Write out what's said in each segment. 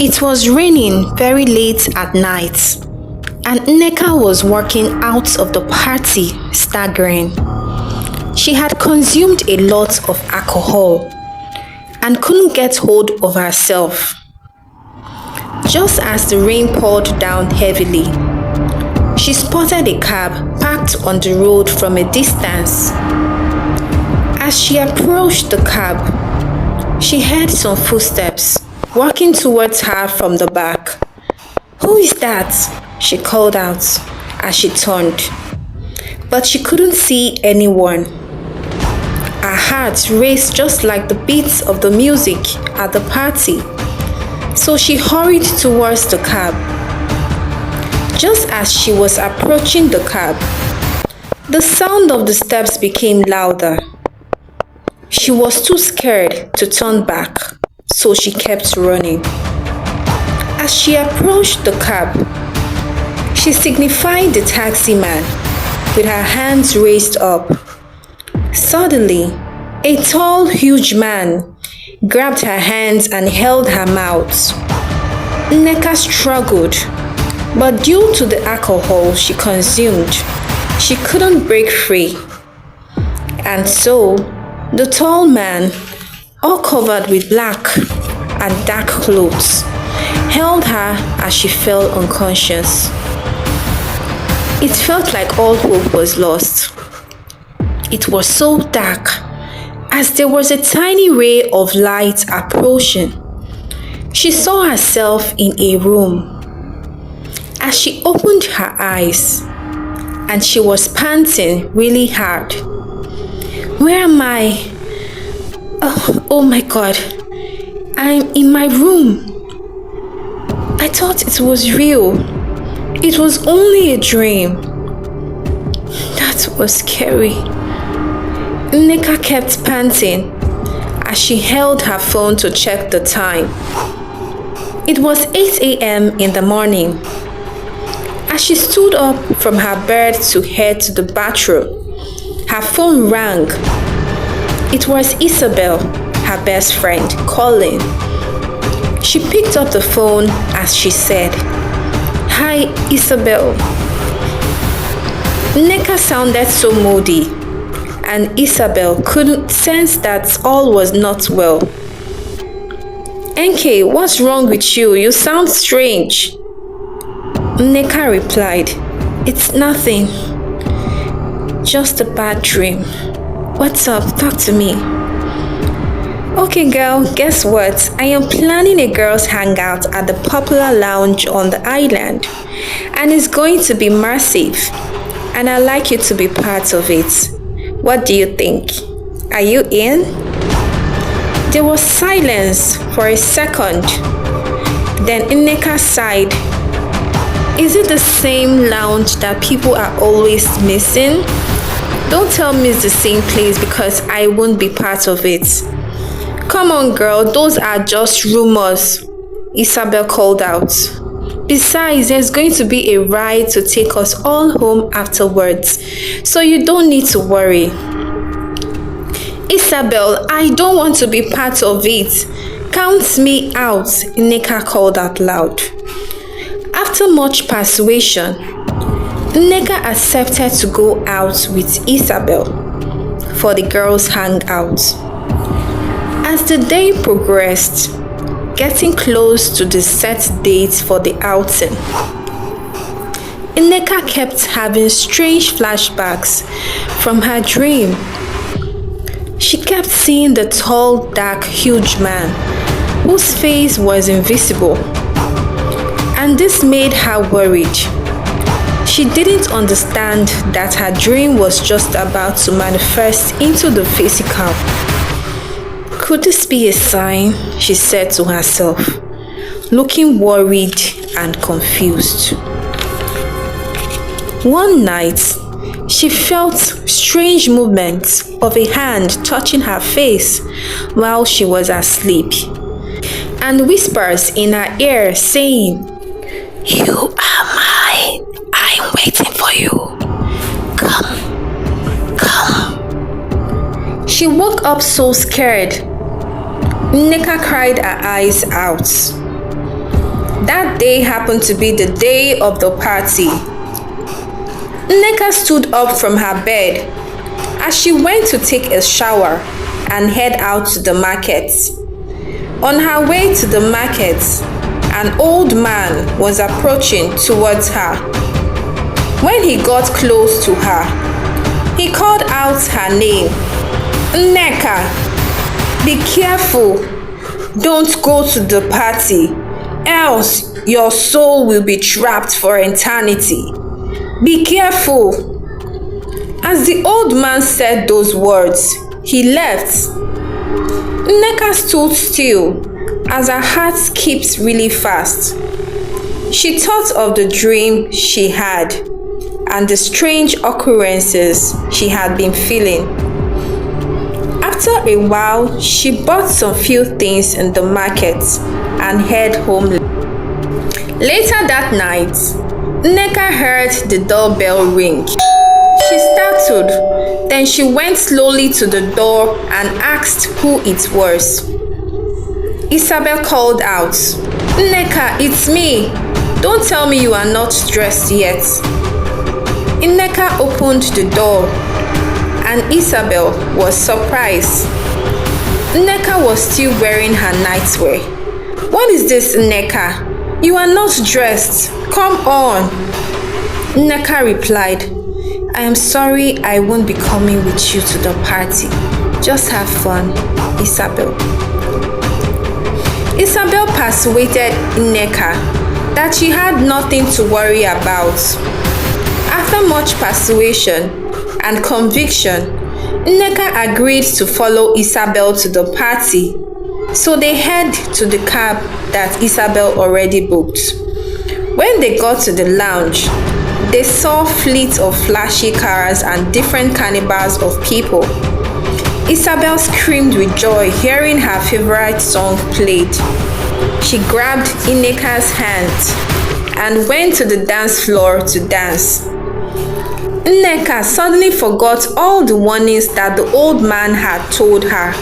It was raining very late at night, and Nneka was walking out of the party staggering. She had consumed a lot of alcohol and couldn't get hold of herself. Just as the rain poured down heavily, she spotted a cab parked on the road from a distance. As she approached the cab, she heard some footsteps walking towards her from the back. "Who is that?" she called out as she turned, but she couldn't see anyone. Her heart raced just like the beats of the music at the party, so she hurried towards the cab. Just as she was approaching the cab, the sound of the steps became louder. She was too scared to turn back, so she kept running. As she approached the cab, she signified the taxi man with her hands raised up. Suddenly, a tall, huge man grabbed her hands and held her mouth. Nneka struggled, but due to the alcohol she consumed, she couldn't break free. And so, the tall man, all covered with black and dark clothes, held her as she fell unconscious. It felt like all hope was lost. It was so dark, as there was a tiny ray of light approaching. She saw herself in a room. As she opened her eyes, and she was panting really hard. "Where am I? Oh my God, I'm in my room. I thought it was real. It was only a dream." That was scary. Nneka kept panting as she held her phone to check the time. It was 8 a.m. in the morning. As she stood up from her bed to head to the bathroom, her phone rang. It was Isabel, her best friend, calling. She picked up the phone as she said, "Hi, Isabel." Nneka sounded so moody, and Isabel couldn't sense that all was not well. "NK, what's wrong with you? You sound strange." Nneka replied, "It's nothing. Just a bad dream. What's up? Talk to me." "Okay, girl, guess what? I am planning a girls' hangout at the popular lounge on the island, and it's going to be massive, and I'd like you to be part of it. What do you think? Are you in?" There was silence for a second. Then Nneka sighed. "Is it the same lounge that people are always missing? Don't tell me it's the same place, because I won't be part of it." "Come on, girl, those are just rumors," Isabel called out. "Besides, there's going to be a ride to take us all home afterwards, so you don't need to worry." "Isabel, I don't want to be part of it. Count me out," Nneka called out loud. After much persuasion, Nneka accepted to go out with Isabel for the girls' hangout. As the day progressed, getting close to the set date for the outing, Nneka kept having strange flashbacks from her dream. She kept seeing the tall, dark, huge man whose face was invisible, and this made her worried. She didn't understand that her dream was just about to manifest into the physical. Could this be a sign? She said to herself, looking worried and confused. One night, she felt strange movements of a hand touching her face while she was asleep, and whispers in her ear saying, "You are mine. I'm waiting for you. Come, come." She woke up so scared. Nneka cried her eyes out. That day happened to be the day of the party. Nneka stood up from her bed as she went to take a shower and head out to the market. On her way to the market, an old man was approaching towards her. When he got close to her, he called out her name. Nneka, be careful. Don't go to the party, else your soul will be trapped for eternity. Be careful. As the old man said those words, he left. Nneka stood still as her heart skipped really fast. She thought of the dream she had and the strange occurrences she had been feeling. After a while, she bought some few things in the market and headed home. Later that night, Nneka heard the doorbell ring. She startled, then she went slowly to the door and asked who it was. Isabel called out, Nneka, it's me. Don't tell me you are not dressed yet. Nneka opened the door and Isabel was surprised. Nneka was still wearing her nightwear. What is this, Nneka? You are not dressed. Come on. Nneka replied, I am sorry I won't be coming with you to the party. Just have fun, Isabel. Isabel persuaded Nneka that she had nothing to worry about. After much persuasion and conviction, Nneka agreed to follow Isabel to the party, so they head to the cab that Isabel already booked. When they got to the lounge, they saw fleets of flashy cars and different carnivals of people. Isabel screamed with joy hearing her favorite song played. She grabbed Nneka's hand and went to the dance floor to dance. Nneka suddenly forgot all the warnings that the old man had told her,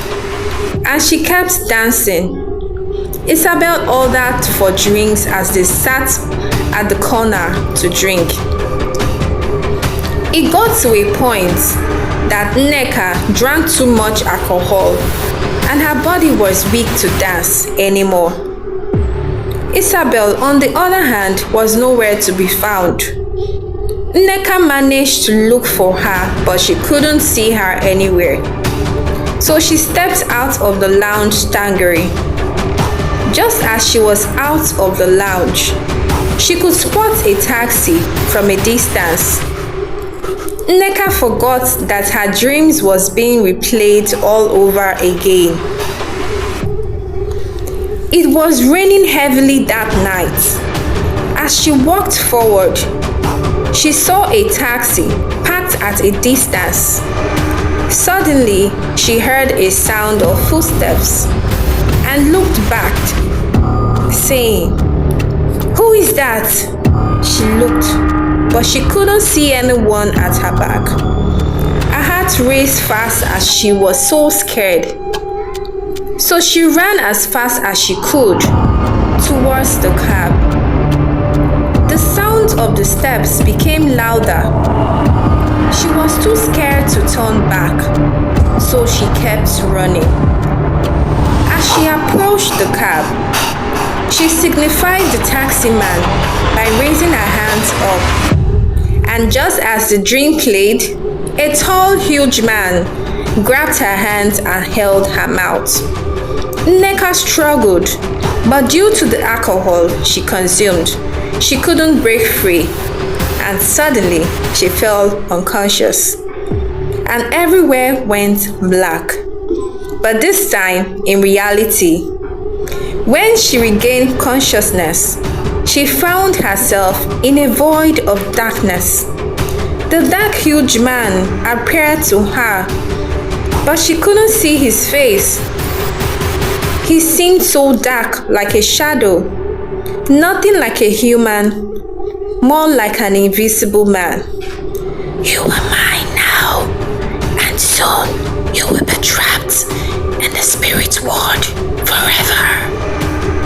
and she kept dancing. Isabel ordered for drinks as they sat at the corner to drink. It got to a point that Nneka drank too much alcohol and her body was weak to dance anymore. Isabel, on the other hand, was nowhere to be found. Nneka managed to look for her, but she couldn't see her anywhere. So she stepped out of the lounge staggering. Just as she was out of the lounge, she could spot a taxi from a distance. Nneka forgot that her dreams was being replayed all over again. It was raining heavily that night. As she walked forward, she saw a taxi parked at a distance. Suddenly, she heard a sound of footsteps and looked back, saying, "Who is that?" She looked, but she couldn't see anyone at her back. Her heart raced fast as she was so scared. So she ran as fast as she could towards the cab. The sound of the steps became louder. She was too scared to turn back, so she kept running. As she approached the cab, she signified the taxi man by raising her hands up. And just as the dream played, a tall, huge man grabbed her hands and held her mouth. Nneka struggled, but due to the alcohol she consumed, she couldn't break free, and suddenly she fell unconscious. And everywhere went black. But this time, in reality, when she regained consciousness, she found herself in a void of darkness. The dark, huge man appeared to her, but she couldn't see his face. He seemed so dark, like a shadow, nothing like a human, more like an invisible man. "You are mine now, and soon you will be trapped in the spirit world forever,"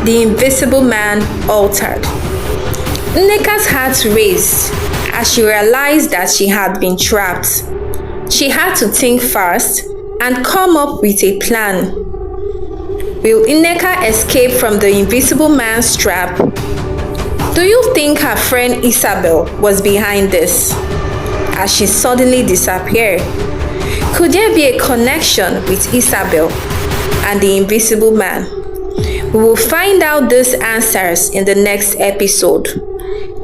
the invisible man altered. Nneka's heart raced as she realized that she had been trapped. She had to think fast and come up with a plan. Will Nneka escape from the invisible man's trap? Do you think her friend Isabel was behind this, as she suddenly disappeared? Could there be a connection with Isabel and the invisible man? We will find out these answers in the next episode.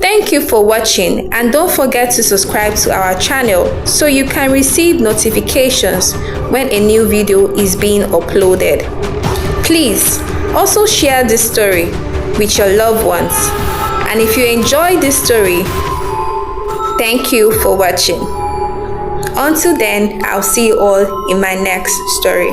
Thank you for watching, and don't forget to subscribe to our channel so you can receive notifications when a new video is being uploaded. Please also share this story with your loved ones. And if you enjoyed this story, thank you for watching. Until then, I'll see you all in my next story.